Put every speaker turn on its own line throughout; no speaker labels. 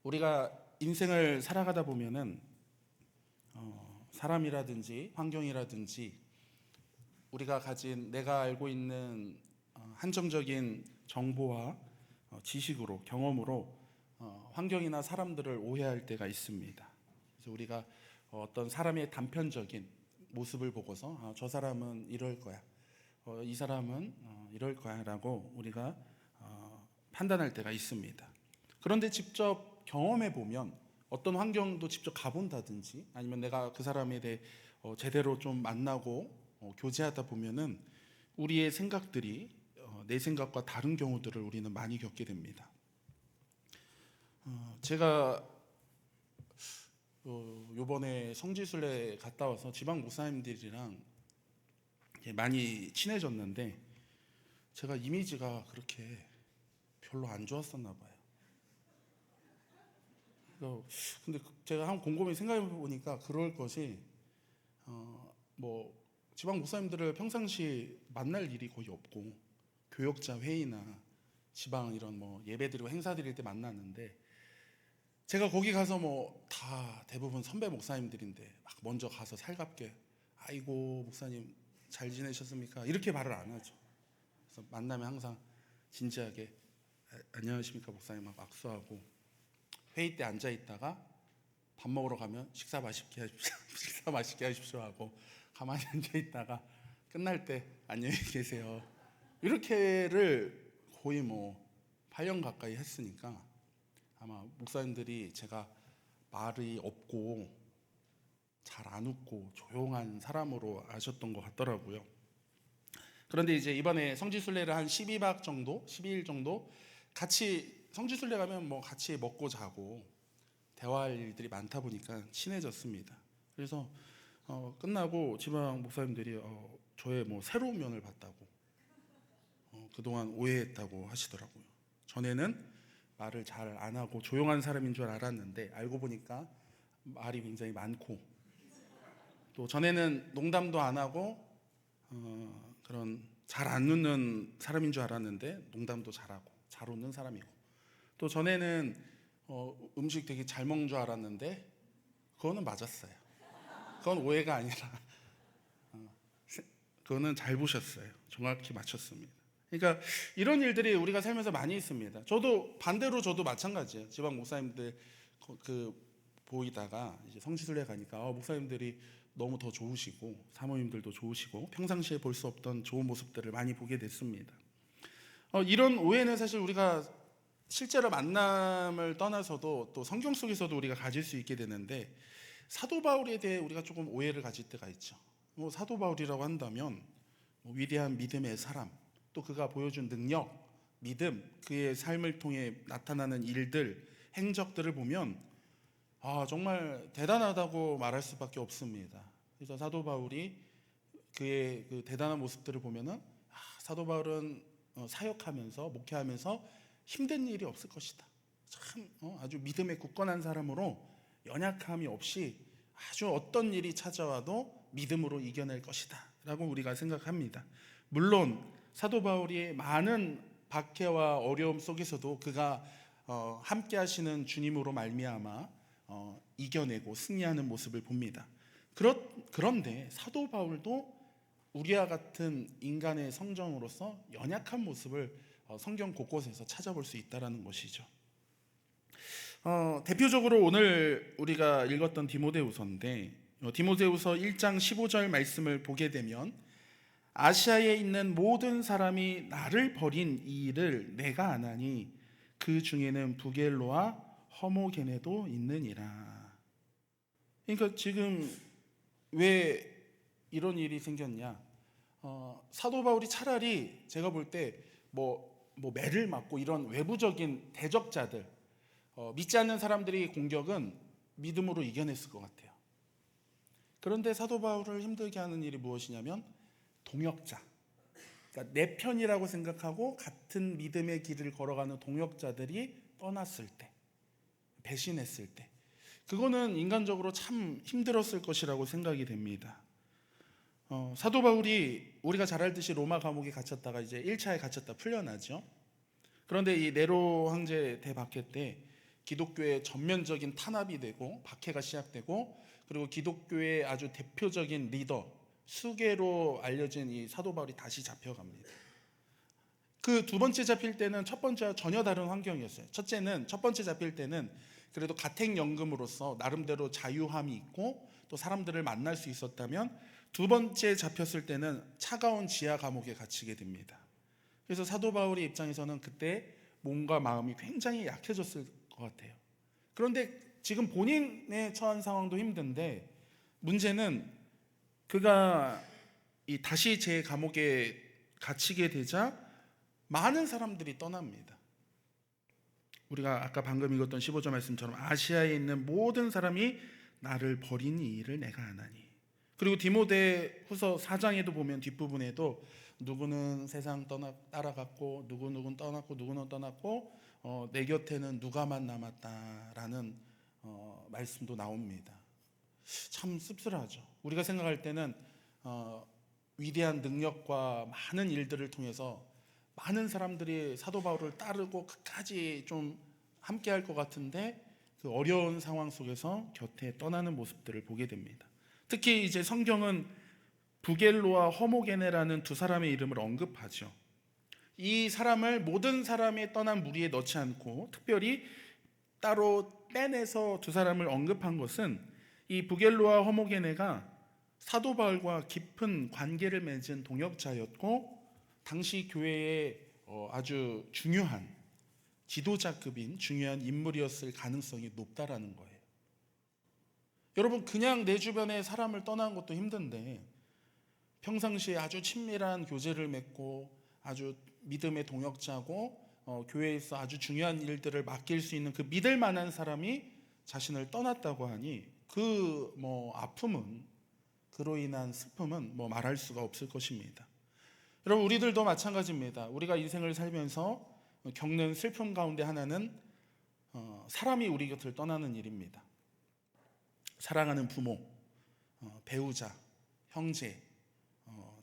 우리가 인생을 살아가다 보면은 사람이라든지 환경이라든지 우리가 가진 내가 알고 있는 한정적인 정보와 지식으로 경험으로 환경이나 사람들을 오해할 때가 있습니다. 그래서 우리가 어떤 사람의 단편적인 모습을 보고서 저 사람은 이럴 거야, 이 사람은 이럴 거야라고 우리가 판단할 때가 있습니다. 그런데 직접 경험해 보면 어떤 환경도 직접 가본다든지 아니면 내가 그 사람에 대해 제대로 좀 만나고 교제하다 보면은 우리의 생각들이 내 생각과 다른 경우들을 우리는 많이 겪게 됩니다. 제가 요번에 성지순례 갔다 와서 지방 목사님들이랑 많이 친해졌는데 제가 이미지가 그렇게 별로 안 좋았었나 봐요. 근데 제가 한번 곰곰이 생각해 보니까 그럴 것이 뭐 지방 목사님들을 평상시 만날 일이 거의 없고 교역자 회의나 지방 이런 뭐 예배드리고 행사드릴 때 만났는데 제가 거기 가서 뭐 다 대부분 선배 목사님들인데 막 먼저 가서 살갑게 아이고 목사님 잘 지내셨습니까? 이렇게 말을 안 하죠. 그래서 만나면 항상 진지하게 안녕하십니까 목사님 하고 악수하고 회의 때 앉아 있다가 밥 먹으러 가면 식사 맛있게 하십시오. 식사 맛있게 하십시오 하고 가만히 앉아 있다가 끝날 때 안녕히 계세요. 이렇게를 거의 뭐 8년 가까이 했으니까 아마 목사님들이 제가 말이 없고 잘 안 웃고 조용한 사람으로 아셨던 것 같더라고요. 그런데 이제 이번에 성지순례를 한 12박 정도, 12일 정도 같이 성지순례 가면 뭐 같이 먹고 자고 대화할 일들이 많다 보니까 친해졌습니다. 그래서 끝나고 지방 목사님들이 저의 뭐 새로운 면을 봤다고 그동안 오해했다고 하시더라고요. 전에는 말을 잘 안 하고 조용한 사람인 줄 알았는데 알고 보니까 말이 굉장히 많고 또 전에는 농담도 안 하고 그런 잘 안 웃는 사람인 줄 알았는데 농담도 잘하고 잘 웃는 사람이고 또 전에는 음식 되게 잘 먹는 줄 알았는데 그거는 맞았어요. 그건 오해가 아니라 그거는 잘 보셨어요. 정확히 맞췄습니다. 그러니까 이런 일들이 우리가 살면서 많이 있습니다. 저도 반대로 저도 마찬가지예요. 지방 목사님들 보이다가 이제 성지순례 가니까 목사님들이 너무 더 좋으시고 사모님들도 좋으시고 평상시에 볼 수 없던 좋은 모습들을 많이 보게 됐습니다. 이런 오해는 사실 우리가 실제로 만남을 떠나서도 또 성경 속에서도 우리가 가질 수 있게 되는데 사도 바울에 대해 우리가 조금 오해를 가질 때가 있죠. 뭐 사도 바울이라고 한다면 위대한 믿음의 사람, 또 그가 보여준 능력, 믿음, 그의 삶을 통해 나타나는 일들, 행적들을 보면 정말 대단하다고 말할 수밖에 없습니다. 그래서 사도 바울이 그의 그 대단한 모습들을 보면은 사도 바울은 사역하면서 목회하면서 힘든 일이 없을 것이다. 참 아주 믿음에 굳건한 사람으로 연약함이 없이 아주 어떤 일이 찾아와도 믿음으로 이겨낼 것이다 라고 우리가 생각합니다. 물론 사도 바울이 많은 박해와 어려움 속에서도 그가 함께 하시는 주님으로 말미암아 이겨내고 승리하는 모습을 봅니다. 그런데 사도 바울도 우리와 같은 인간의 성정으로서 연약한 모습을 성경 곳곳에서 찾아볼 수 있다는 것이죠. 대표적으로 오늘 우리가 읽었던 디모데후서인데 디모데후서 1장 15절 말씀을 보게 되면 아시아에 있는 모든 사람이 나를 버린 이 일을 내가 아나니 그 중에는 부겔로와 허모게네도 있느니라. 그러니까 지금 왜 이런 일이 생겼냐? 사도 바울이 차라리 제가 볼 때 뭐 매를 맞고 이런 외부적인 대적자들 믿지 않는 사람들이 공격은 믿음으로 이겨냈을 것 같아요. 그런데 사도 바울을 힘들게 하는 일이 무엇이냐면 동역자, 그러니까 내 편이라고 생각하고 같은 믿음의 길을 걸어가는 동역자들이 떠났을 때, 배신했을 때, 그거는 인간적으로 참 힘들었을 것이라고 생각이 됩니다. 사도 바울이 우리가 잘 알듯이 로마 감옥에 갇혔다가 이제 1차에 갇혔다 풀려나죠. 그런데 이 네로 황제 대박해 때 기독교의 전면적인 탄압이 되고 박해가 시작되고, 그리고 기독교의 아주 대표적인 리더, 수계로 알려진 이 사도 바울이 다시 잡혀갑니다. 그 두 번째 잡힐 때는 첫 번째와 전혀 다른 환경이었어요. 첫 번째 잡힐 때는 그래도 가택연금으로서 나름대로 자유함이 있고 또 사람들을 만날 수 있었다면, 두 번째 잡혔을 때는 차가운 지하 감옥에 갇히게 됩니다. 그래서 사도 바울의 입장에서는 그때 몸과 마음이 굉장히 약해졌을 것 같아요. 그런데 지금 본인의 처한 상황도 힘든데, 문제는 그가 이 다시 제 감옥에 갇히게 되자 많은 사람들이 떠납니다. 우리가 아까 방금 읽었던 15절 말씀처럼 아시아에 있는 모든 사람이 나를 버린 이 일을 내가 아나니. 그리고 디모데 후서 4장에도 보면 뒷부분에도 누구는 세상 따라갔고 누구는 떠났고 누구는 떠났고 내 곁에는 누가만 남았다라는 말씀도 나옵니다. 참 씁쓸하죠. 우리가 생각할 때는 위대한 능력과 많은 일들을 통해서 많은 사람들이 사도 바울을 따르고 끝까지 좀 함께 할 것 같은데, 그 어려운 상황 속에서 곁에 떠나는 모습들을 보게 됩니다. 특히 이제 성경은 부겔로와 허모게네라는 두 사람의 이름을 언급하죠. 이 사람을 모든 사람이 떠난 무리에 넣지 않고 특별히 따로 빼내서 두 사람을 언급한 것은, 이 부겔로와 허모게네가 사도 바울과 깊은 관계를 맺은 동역자였고 당시 교회의 아주 중요한 지도자급인 중요한 인물이었을 가능성이 높다라는 거예요. 여러분, 그냥 내 주변에 사람을 떠나는 것도 힘든데 평상시에 아주 친밀한 교제를 맺고 아주 믿음의 동역자고 교회에서 아주 중요한 일들을 맡길 수 있는 그 믿을 만한 사람이 자신을 떠났다고 하니 그 아픔은, 그로 인한 슬픔은 말할 수가 없을 것입니다. 여러분, 우리들도 마찬가지입니다. 우리가 인생을 살면서 겪는 슬픔 가운데 하나는 사람이 우리 곁을 떠나는 일입니다. 사랑하는 부모, 배우자, 형제,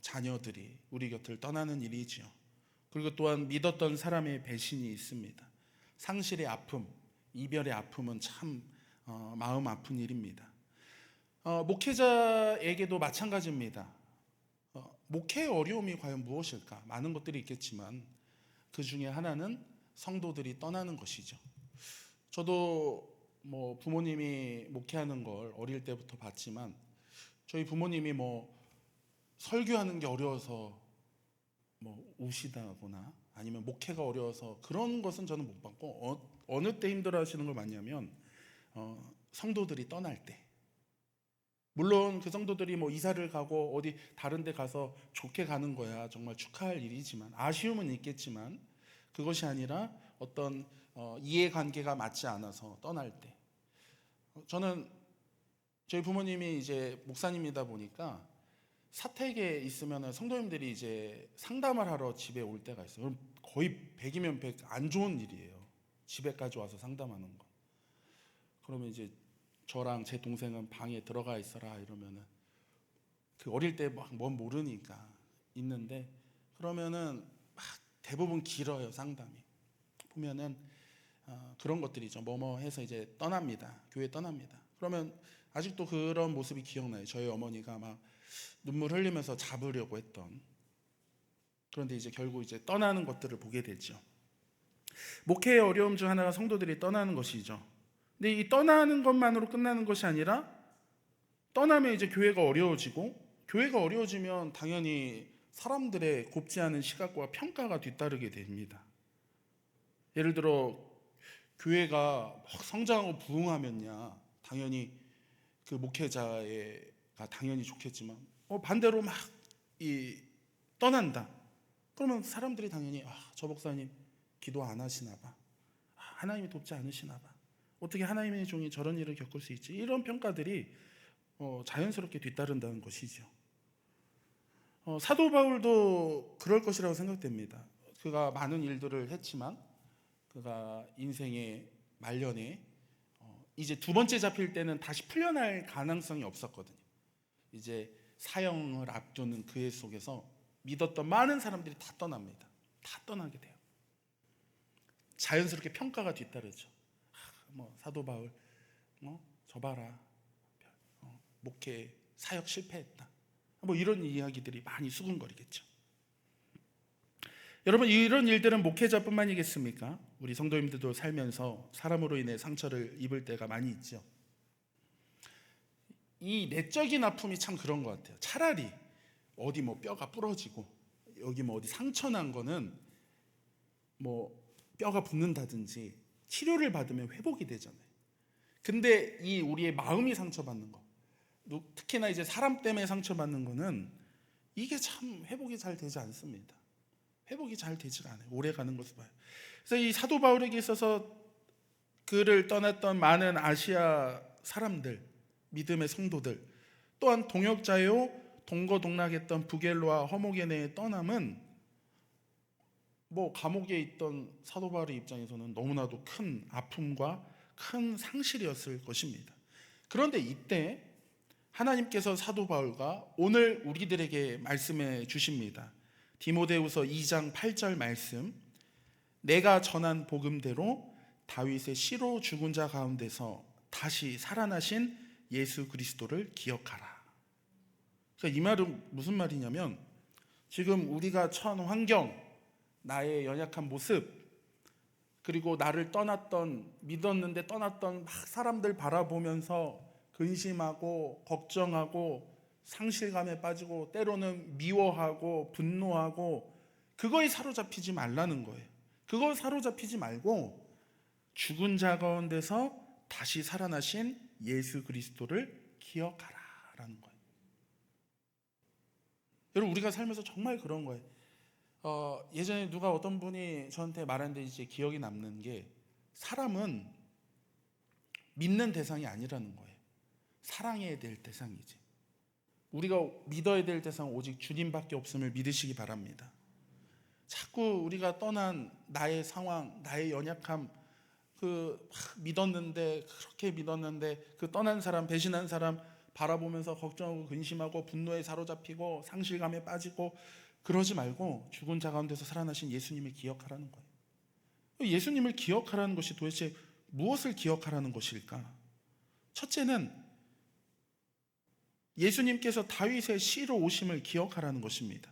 자녀들이 우리 곁을 떠나는 일이지요. 그리고 또한 믿었던 사람의 배신이 있습니다. 상실의 아픔, 이별의 아픔은 참 마음 아픈 일입니다. 목회자에게도 마찬가지입니다. 목회의 어려움이 과연 무엇일까? 많은 것들이 있겠지만 그 중에 하나는 성도들이 떠나는 것이죠. 저도 부모님이 목회하는 걸 어릴 때부터 봤지만, 저희 부모님이 설교하는 게 어려워서 우시다거나 아니면 목회가 어려워서 그런 것은 저는 못 봤고, 어느 때 힘들어 하시는 걸 봤냐면 성도들이 떠날 때. 물론 그 성도들이 이사를 가고 어디 다른 데 가서 좋게 가는 거야 정말 축하할 일이지만, 아쉬움은 있겠지만 그것이 아니라 어떤 이해관계가 맞지 않아서 떠날 때. 저는 저희 부모님이 이제 목사님이다 보니까 사택에 있으면 성도님들이 이제 상담을 하러 집에 올 때가 있어요. 그럼 거의 100이면 100 안 좋은 일이에요. 집에까지 와서 상담하는 거. 그러면 이제 저랑 제 동생은 방에 들어가 있어라 이러면은, 그 어릴 때 뭔 모르니까 있는데, 그러면은 막 대부분 길어요, 상담이. 보면은 그런 것들이죠. 뭐뭐 해서 이제 떠납니다. 교회 떠납니다. 그러면 아직도 그런 모습이 기억나요. 저희 어머니가 막 눈물 흘리면서 잡으려고 했던. 그런데 이제 결국 이제 떠나는 것들을 보게 되죠. 목회의 어려움 중 하나가 성도들이 떠나는 것이죠. 근데 이 떠나는 것만으로 끝나는 것이 아니라, 떠나면 이제 교회가 어려워지고, 교회가 어려워지면 당연히 사람들의 곱지 않은 시각과 평가가 뒤따르게 됩니다. 예를 들어 교회가 막 성장하고 부흥하면야 당연히 그 목회자가 당연히 좋겠지만, 반대로 막 떠난다. 그러면 사람들이 당연히 저 목사님 기도 안 하시나 봐, 하나님이 돕지 않으시나 봐, 어떻게 하나님의 종이 저런 일을 겪을 수 있지, 이런 평가들이 자연스럽게 뒤따른다는 것이죠. 사도 바울도 그럴 것이라고 생각됩니다. 그가 많은 일들을 했지만 그가 인생의 말년에 이제 두 번째 잡힐 때는 다시 풀려날 가능성이 없었거든요. 이제 사형을 앞두는 그의 속에서 믿었던 많은 사람들이 다 떠납니다. 다 떠나게 돼요. 자연스럽게 평가가 뒤따르죠. 뭐 사도 바울 저 봐라, 목회 사역 실패했다, 뭐 이런 이야기들이 많이 수군거리겠죠. 여러분, 이런 일들은 목회자뿐만이겠습니까? 우리 성도님들도 살면서 사람으로 인해 상처를 입을 때가 많이 있죠. 이 내적인 아픔이 참 그런 것 같아요. 차라리 어디 뭐 뼈가 부러지고 여기 뭐 어디 상처 난 거는 뭐 뼈가 붓는다든지 치료를 받으면 회복이 되잖아요. 근데 이 우리의 마음이 상처받는 거, 특히나 이제 사람 때문에 상처받는 거는 이게 참 회복이 잘 되지 않습니다. 회복이 잘 되질 않아요. 오래 가는 것을 봐요. 그래서 이 사도 바울에게 있어서 그를 떠났던 많은 아시아 사람들, 믿음의 성도들, 또한 동역자요 동거동락했던 부겔로와 허모게네의 떠남은 뭐 감옥에 있던 사도 바울의 입장에서는 너무나도 큰 아픔과 큰 상실이었을 것입니다. 그런데 이때 하나님께서 사도 바울과 오늘 우리들에게 말씀해 주십니다. 디모데후서 2장 8절 말씀, 내가 전한 복음대로 다윗의 씨로 죽은 자 가운데서 다시 살아나신 예수 그리스도를 기억하라. 그러니까 이 말은 무슨 말이냐면, 지금 우리가 처한 환경, 나의 연약한 모습, 그리고 나를 떠났던, 믿었는데 떠났던 막 사람들 바라보면서 근심하고 걱정하고 상실감에 빠지고 때로는 미워하고 분노하고, 그거에 사로잡히지 말라는 거예요. 그거 사로잡히지 말고 죽은 자 가운데서 다시 살아나신 예수 그리스도를 기억하라라는 거예요. 여러분, 우리가 살면서 정말 그런 거예요. 예전에 누가 어떤 분이 저한테 말하는데 이제 기억이 남는 게, 사람은 믿는 대상이 아니라는 거예요. 사랑해야 될 대상이지. 우리가 믿어야 될 대상은 오직 주님밖에 없음을 믿으시기 바랍니다. 자꾸 우리가 떠난 나의 상황, 나의 연약함, 믿었는데, 그렇게 믿었는데 그 떠난 사람, 배신한 사람 바라보면서 걱정하고 근심하고 분노에 사로잡히고 상실감에 빠지고 그러지 말고 죽은 자 가운데서 살아나신 예수님을 기억하라는 거예요. 예수님을 기억하라는 것이 도대체 무엇을 기억하라는 것일까? 첫째는 예수님께서 다윗의 씨로 오심을 기억하라는 것입니다.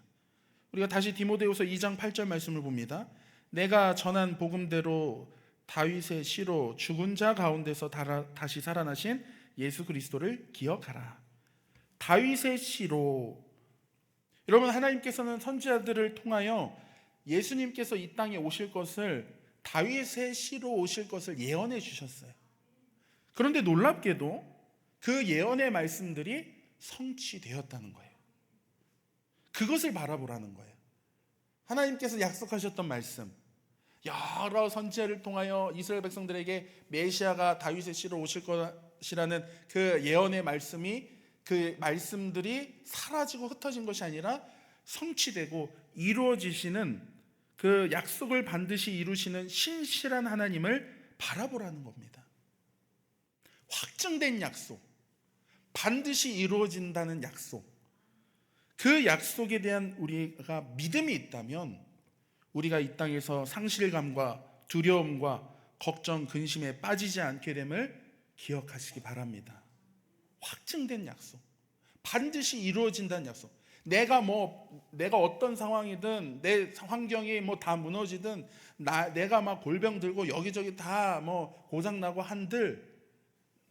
우리가 다시 디모데후서 2장 8절 말씀을 봅니다. 내가 전한 복음대로 다윗의 씨로 죽은 자 가운데서 다시 살아나신 예수 그리스도를 기억하라. 다윗의 씨로, 여러분, 하나님께서는 선지자들을 통하여 예수님께서 이 땅에 오실 것을, 다윗의 씨로 오실 것을 예언해 주셨어요. 그런데 놀랍게도 그 예언의 말씀들이 성취되었다는 거예요. 그것을 바라보라는 거예요. 하나님께서 약속하셨던 말씀, 여러 선지자를 통하여 이스라엘 백성들에게 메시아가 다윗의 씨로 오실 것이라는 그 예언의 말씀이, 그 말씀들이 사라지고 흩어진 것이 아니라 성취되고 이루어지시는, 그 약속을 반드시 이루시는 신실한 하나님을 바라보라는 겁니다. 확증된 약속, 반드시 이루어진다는 약속, 그 약속에 대한 우리가 믿음이 있다면 우리가 이 땅에서 상실감과 두려움과 걱정, 근심에 빠지지 않게 됨을 기억하시기 바랍니다. 확증된 약속, 반드시 이루어진다는 약속. 내가 어떤 상황이든, 내 환경이 다 무너지든, 내가 막 골병 들고 여기저기 다 고장 나고 한들,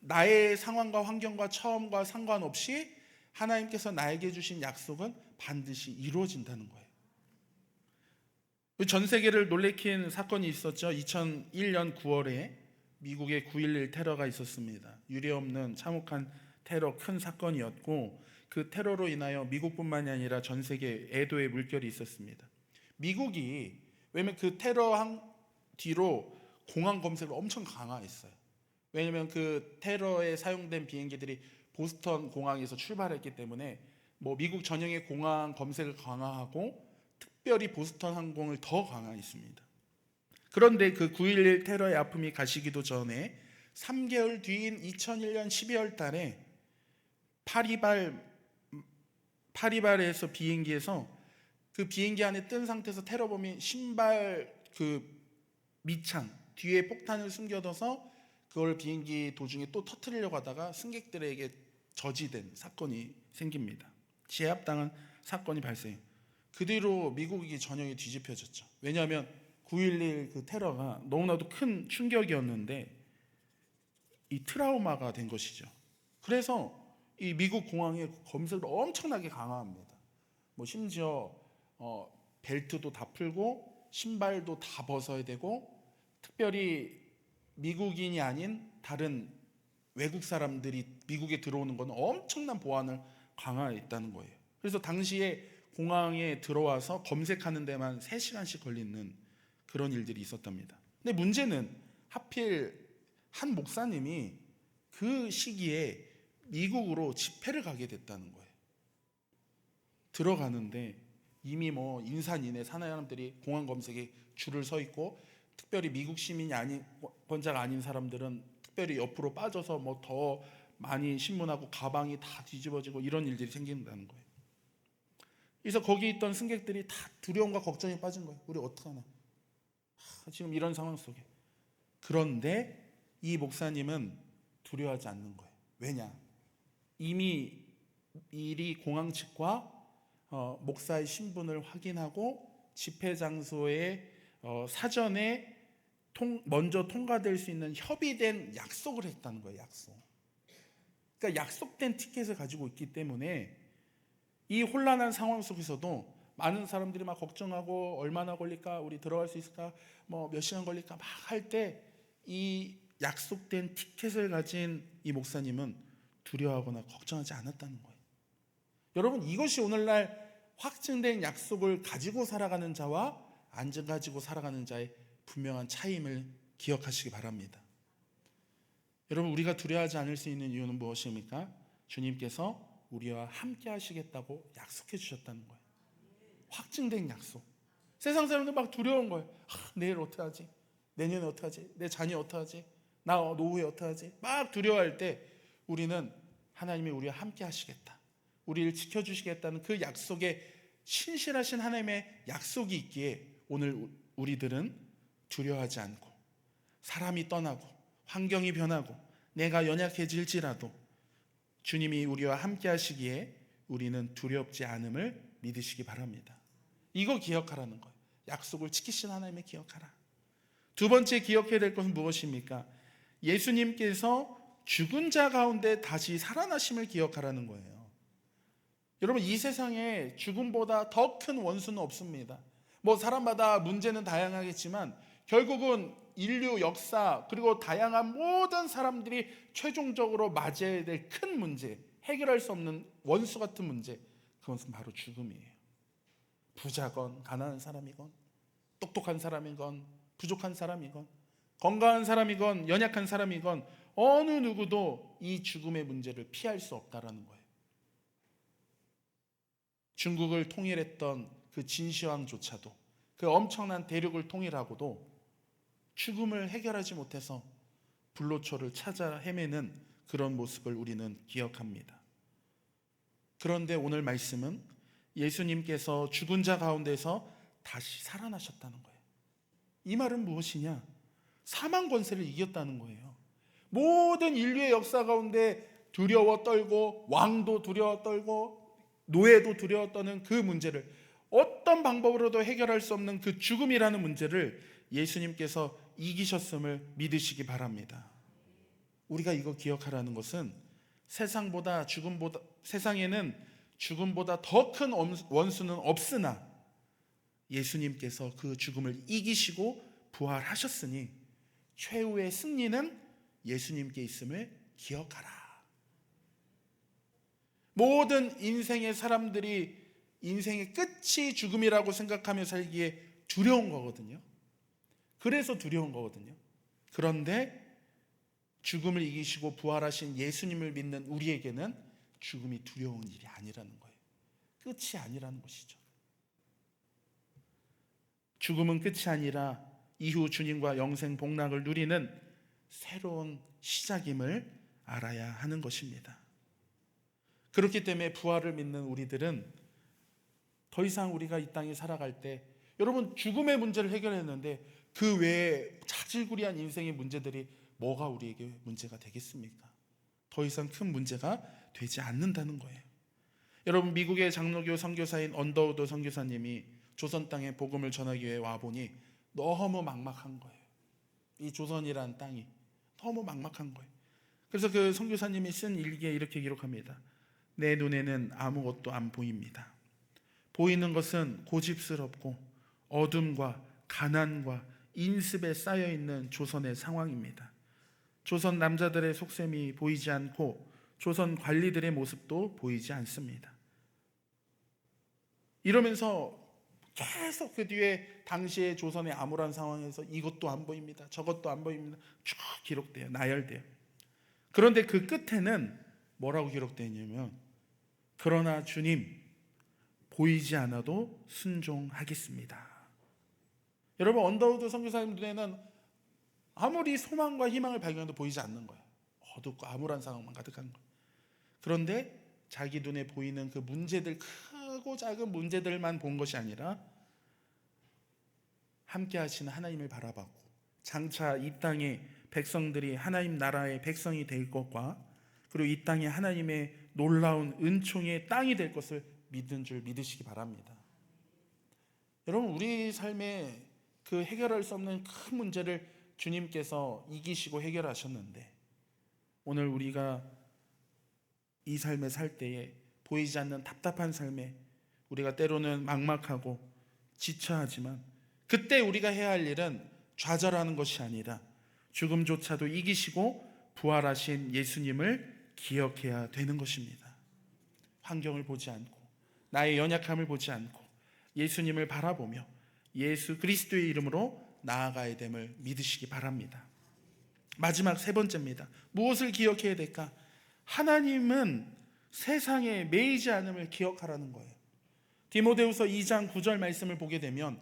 나의 상황과 환경과 처음과 상관없이 하나님께서 나에게 주신 약속은 반드시 이루어진다는 거예요. 전 세계를 놀래킨 사건이 있었죠. 2001년 9월에 미국의 9.11 테러가 있었습니다. 유례없는 참혹한 테러, 큰 사건이었고, 그 테러로 인하여 미국뿐만이 아니라 전 세계 애도의 물결이 있었습니다. 미국이, 왜냐면 그 테러 뒤로 공항 검색을 엄청 강화했어요. 왜냐면 그 테러에 사용된 비행기들이 보스턴 공항에서 출발했기 때문에 미국 전역의 공항 검색을 강화하고, 특별히 보스턴 항공을 더 강화했습니다. 그런데 그 9.11 테러의 아픔이 가시기도 전에 3개월 뒤인 2001년 12월 달에 파리발에서 비행기에서, 그 비행기 안에 뜬 상태에서 테러범이 신발 그 밑창 뒤에 폭탄을 숨겨둬서 그 그걸 비행기 도중에 또 터뜨리려고 하다가 승객들에게 저지된 사건이 생깁니다. 제압당한 사건이 발생해요. 그 뒤로 미국이 전형이 뒤집혀졌죠. 왜냐하면 9.11 그 테러가 너무나도 큰 충격이었는데 이 트라우마가 된 것이죠. 그래서 이 미국 공항의 검색을 엄청나게 강화합니다. 뭐 심지어 벨트도 다 풀고 신발도 다 벗어야 되고, 특별히 미국인이 아닌 다른 외국 사람들이 미국에 들어오는 건 엄청난 보안을 강화했다는 거예요. 그래서 당시에 공항에 들어와서 검색하는 데만 3시간씩 걸리는 그런 일들이 있었답니다. 근데 문제는 하필 한 목사님이 그 시기에 미국으로 집회를 가게 됐다는 거예요. 들어가는데 이미 뭐 인산인해 사람들이 공항 검색에 줄을 서 있고, 특별히 미국 시민이 아닌 권자가 아닌 사람들은 특별히 옆으로 빠져서 뭐 더 많이 신문하고 가방이 다 뒤집어지고 이런 일들이 생긴다는 거예요. 그래서 거기 있던 승객들이 다 두려움과 걱정에 빠진 거예요. 우리 어떡하나, 지금 이런 상황 속에. 그런데 이 목사님은 두려워하지 않는 거예요. 왜냐? 이미 미리 공항 측과 목사의 신분을 확인하고 집회 장소에 사전에 먼저 통과될 수 있는 협의된 약속을 했다는 거예요. 약속. 그러니까 약속된 티켓을 가지고 있기 때문에 이 혼란한 상황 속에서도 많은 사람들이 막 걱정하고 얼마나 걸릴까, 우리 들어갈 수 있을까, 뭐 몇 시간 걸릴까 막 할 때 이 약속된 티켓을 가진 이 목사님은 두려워하거나 걱정하지 않았다는 거예요. 여러분, 이것이 오늘날 확증된 약속을 가지고 살아가는 자와 안 가지고 살아가는 자의 분명한 차이임을 기억하시기 바랍니다. 여러분, 우리가 두려워하지 않을 수 있는 이유는 무엇입니까? 주님께서 우리와 함께 하시겠다고 약속해 주셨다는 거예요. 확증된 약속. 세상 사람들 막 두려운 거예요. 내일 어떻게 하지? 내년에 어떻게 하지? 내 자녀 어떻게 하지? 나 노후에 어떻게 하지? 막 두려워할 때 우리는 하나님이 우리와 함께 하시겠다, 우리를 지켜주시겠다는 그 약속에 신실하신 하나님의 약속이 있기에 오늘 우리들은 두려워하지 않고, 사람이 떠나고 환경이 변하고 내가 연약해질지라도 주님이 우리와 함께 하시기에 우리는 두렵지 않음을 믿으시기 바랍니다. 이거 기억하라는 거예요. 약속을 지키신 하나님을 기억하라. 두 번째 기억해야 될 것은 무엇입니까? 예수님께서 죽은 자 가운데 다시 살아나심을 기억하라는 거예요. 여러분, 이 세상에 죽음보다 더 큰 원수는 없습니다. 뭐 사람마다 문제는 다양하겠지만 결국은 인류 역사 그리고 다양한 모든 사람들이 최종적으로 맞이해야 될 큰 문제, 해결할 수 없는 원수 같은 문제, 그것은 바로 죽음이에요. 부자건 가난한 사람이건 똑똑한 사람이건 부족한 사람이건 건강한 사람이건 연약한 사람이건 어느 누구도 이 죽음의 문제를 피할 수 없다라는 거예요. 중국을 통일했던 그 진시황조차도, 그 엄청난 대륙을 통일하고도 죽음을 해결하지 못해서 불로초를 찾아 헤매는 그런 모습을 우리는 기억합니다. 그런데 오늘 말씀은 예수님께서 죽은 자 가운데서 다시 살아나셨다는 거예요. 이 말은 무엇이냐? 사망 권세를 이겼다는 거예요. 모든 인류의 역사 가운데 두려워 떨고, 왕도 두려워 떨고 노예도 두려워 떠는 그 문제를, 어떤 방법으로도 해결할 수 없는 그 죽음이라는 문제를 예수님께서 이기셨음을 믿으시기 바랍니다. 우리가 이거 기억하라는 것은 세상에는 죽음보다 더 큰 원수는 없으나 예수님께서 그 죽음을 이기시고 부활하셨으니 최후의 승리는 예수님께 있음을 기억하라. 모든 인생의 사람들이 인생의 끝이 죽음이라고 생각하며 살기에 두려운 거거든요. 그래서 두려운 거거든요. 그런데 죽음을 이기시고 부활하신 예수님을 믿는 우리에게는 죽음이 두려운 일이 아니라는 거예요. 끝이 아니라는 것이죠. 죽음은 끝이 아니라 이후 주님과 영생 복락을 누리는 새로운 시작임을 알아야 하는 것입니다. 그렇기 때문에 부활을 믿는 우리들은 더 이상 우리가 이 땅에 살아갈 때, 여러분, 죽음의 문제를 해결했는데 그 외에 자질구리한 인생의 문제들이 뭐가 우리에게 문제가 되겠습니까? 더 이상 큰 문제가 되지 않는다는 거예요. 여러분, 미국의 장로교 선교사인 언더우드 선교사님이 조선 땅에 복음을 전하기 위해 와보니 너무 막막한 거예요. 이 조선이라는 땅이 너무 막막한 거예요. 그래서 그 선교사님이 쓴 일기에 이렇게 기록합니다. 내 눈에는 아무것도 안 보입니다. 보이는 것은 고집스럽고 어둠과 가난과 인습에 쌓여있는 조선의 상황입니다. 조선 남자들의 속셈이 보이지 않고 조선 관리들의 모습도 보이지 않습니다. 이러면서 계속 그 뒤에 당시의 조선의 암울한 상황에서 이것도 안 보입니다, 저것도 안 보입니다 쭉 기록돼요. 나열돼요. 그런데 그 끝에는 뭐라고 기록되냐면, 그러나 주님, 보이지 않아도 순종하겠습니다. 여러분, 언더우드 선교사님 눈에는 아무리 소망과 희망을 발견해도 보이지 않는 거예요. 어둡고 암울한 상황만 가득한 거예요. 그런데 자기 눈에 보이는 그 문제들, 크고 작은 문제들만 본 것이 아니라 함께 하시는 하나님을 바라봤고, 장차 이 땅의 백성들이 하나님 나라의 백성이 될 것과, 그리고 이 땅이 하나님의 놀라운 은총의 땅이 될 것을 믿은 줄 믿으시기 바랍니다. 여러분, 우리 삶에 그 해결할 수 없는 큰 문제를 주님께서 이기시고 해결하셨는데, 오늘 우리가 이 삶에 살 때에 보이지 않는 답답한 삶에 우리가 때로는 막막하고 지쳐하지만, 그때 우리가 해야 할 일은 좌절하는 것이 아니라 죽음조차도 이기시고 부활하신 예수님을 기억해야 되는 것입니다. 환경을 보지 않고, 나의 연약함을 보지 않고 예수님을 바라보며 예수 그리스도의 이름으로 나아가야 됨을 믿으시기 바랍니다. 마지막 세 번째입니다. 무엇을 기억해야 될까? 하나님은 세상에 매이지 않음을 기억하라는 거예요. 디모데후서 2장 9절 말씀을 보게 되면,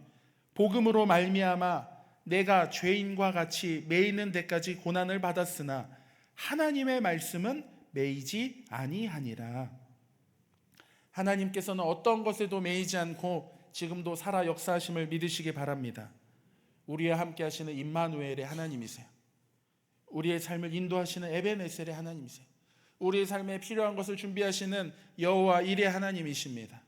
복음으로 말미암아 내가 죄인과 같이 매이는 데까지 고난을 받았으나 하나님의 말씀은 매이지 아니하니라. 하나님께서는 어떤 것에도 매이지 않고 지금도 살아 역사하심을 믿으시기 바랍니다. 우리와 함께 하시는 임마누엘의 하나님이세요. 우리의 삶을 인도하시는 에베네셀의 하나님이세요. 우리의 삶에 필요한 것을 준비하시는 여호와 일의 하나님이십니다.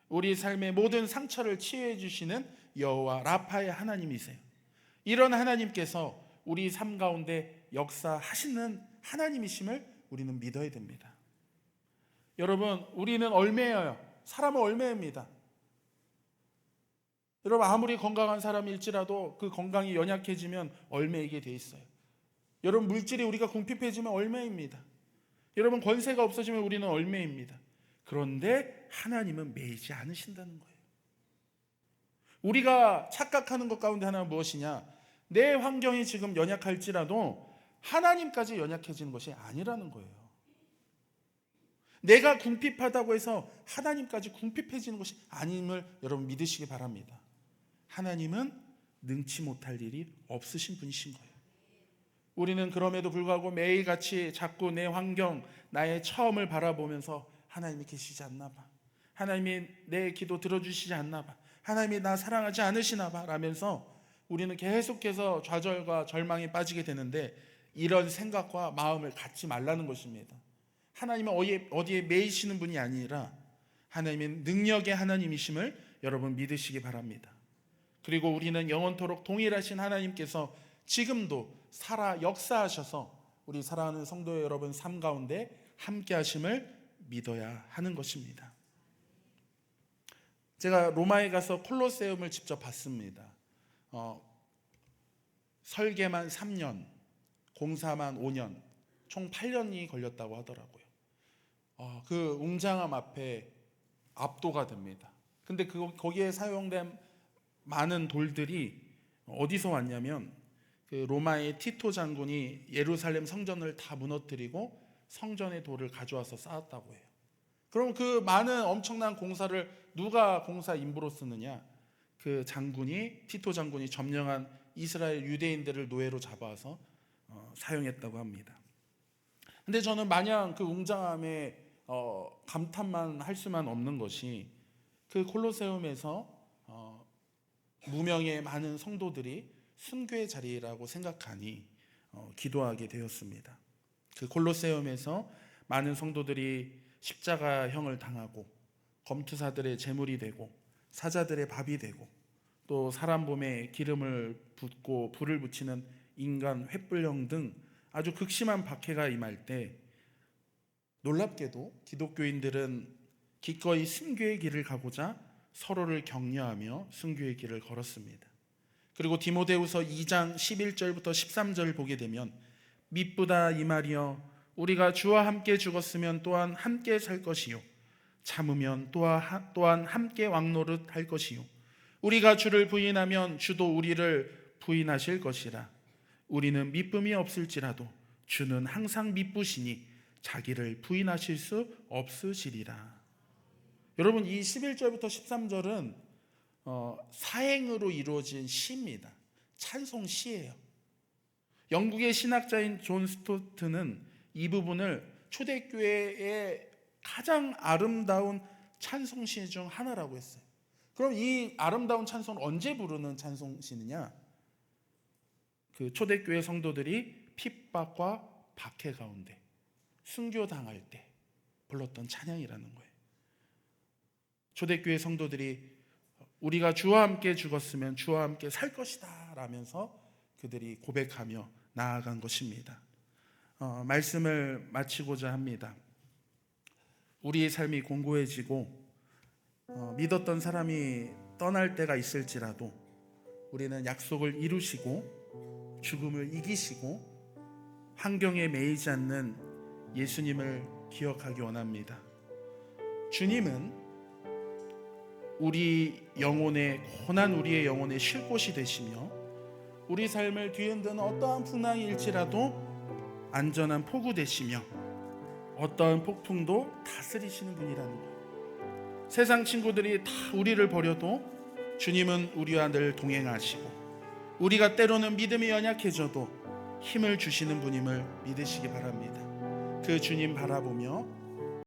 우리 삶의 모든 상처를 치유해 주시는 여호와 라파의 하나님이세요. 이런 하나님께서 우리 삶 가운데 역사하시는 하나님이심을 우리는 믿어야 됩니다. 여러분, 우리는 얼매여요. 사람은 얼매입니다. 여러분, 아무리 건강한 사람일지라도 그 건강이 연약해지면 얼매이게 돼 있어요. 여러분, 물질이 우리가 궁핍해지면 얼매입니다. 여러분, 권세가 없어지면 우리는 얼매입니다. 그런데 하나님은 매이지 않으신다는 거예요. 우리가 착각하는 것 가운데 하나는 무엇이냐? 내 환경이 지금 연약할지라도 하나님까지 연약해지는 것이 아니라는 거예요. 내가 궁핍하다고 해서 하나님까지 궁핍해지는 것이 아님을 여러분 믿으시기 바랍니다. 하나님은 능치 못할 일이 없으신 분이신 거예요. 우리는 그럼에도 불구하고 매일같이 자꾸 내 환경, 나의 처음을 바라보면서 하나님이 계시지 않나 봐, 하나님이 내 기도 들어주시지 않나 봐, 하나님이 나 사랑하지 않으시나 봐 라면서 우리는 계속해서 좌절과 절망에 빠지게 되는데, 이런 생각과 마음을 갖지 말라는 것입니다. 하나님은 어디에 매이시는 분이 아니라 하나님은 능력의 하나님이심을 여러분 믿으시기 바랍니다. 그리고 우리는 영원토록 동일하신 하나님께서 지금도 살아 역사하셔서 우리 사랑하는 성도 여러분 삶 가운데 함께 하심을 믿어야 하는 것입니다. 제가 로마에 가서 콜로세움을 직접 봤습니다. 설계만 3년, 공사만 5년, 총 8년이 걸렸다고 하더라고요. 그 웅장함 앞에 압도가 됩니다. 근데 거기에 사용된 많은 돌들이 어디서 왔냐면, 그 로마의 티토 장군이 예루살렘 성전을 다 무너뜨리고 성전의 돌을 가져와서 쌓았다고 해요. 그럼 그 많은 엄청난 공사를 누가 공사 인부로 쓰느냐? 그 장군이, 티토 장군이 점령한 이스라엘 유대인들을 노예로 잡아서 사용했다고 합니다. 근데 저는 마냥 그 웅장함에 감탄만 할 수만 없는 것이, 그 콜로세움에서 무명의 많은 성도들이 순교의 자리라고 생각하니 기도하게 되었습니다. 그 골로새움에서 많은 성도들이 십자가형을 당하고 검투사들의 제물이 되고 사자들의 밥이 되고 또 사람 몸에 기름을 붓고 불을 붙이는 인간 횃불형 등 아주 극심한 박해가 임할 때 놀랍게도 기독교인들은 기꺼이 순교의 길을 가고자 서로를 격려하며 순교의 길을 걸었습니다. 그리고 디모데후서 2장 11절부터 13절 보게 되면 미쁘다 이 말이여 우리가 주와 함께 죽었으면 또한 함께 살 것이요 참으면 또한 함께 왕노릇 할 것이요 우리가 주를 부인하면 주도 우리를 부인하실 것이라. 우리는 미쁨이 없을지라도 주는 항상 미쁘시니 자기를 부인하실 수 없으시리라. 여러분, 이 11절부터 13절은 사행으로 이루어진 시입니다. 찬송시예요. 영국의 신학자인 존 스토트는 이 부분을 초대교회의 가장 아름다운 찬송시 중 하나라고 했어요. 그럼 이 아름다운 찬송은 언제 부르는 찬송시느냐? 그 초대교회 성도들이 핍박과 박해 가운데 순교당할 때 불렀던 찬양이라는 거예요. 초대교회 성도들이 우리가 주와 함께 죽었으면 주와 함께 살 것이다 라면서 그들이 고백하며 나아간 것입니다. 말씀을 마치고자 합니다. 우리의 삶이 공고해지고 믿었던 사람이 떠날 때가 있을지라도 우리는 약속을 이루시고 죽음을 이기시고 환경에 매이지 않는 예수님을 기억하기 원합니다. 주님은 우리 영혼의 고난 우리의 영혼의 쉴 곳이 되시며 우리 삶을 뒤흔드는 어떠한 풍랑일지라도 안전한 포구 되시며 어떠한 폭풍도 다스리시는 분이라는 거예요. 세상 친구들이 다 우리를 버려도 주님은 우리와 늘 동행하시고 우리가 때로는 믿음이 연약해져도 힘을 주시는 분임을 믿으시기 바랍니다. 그 주님 바라보며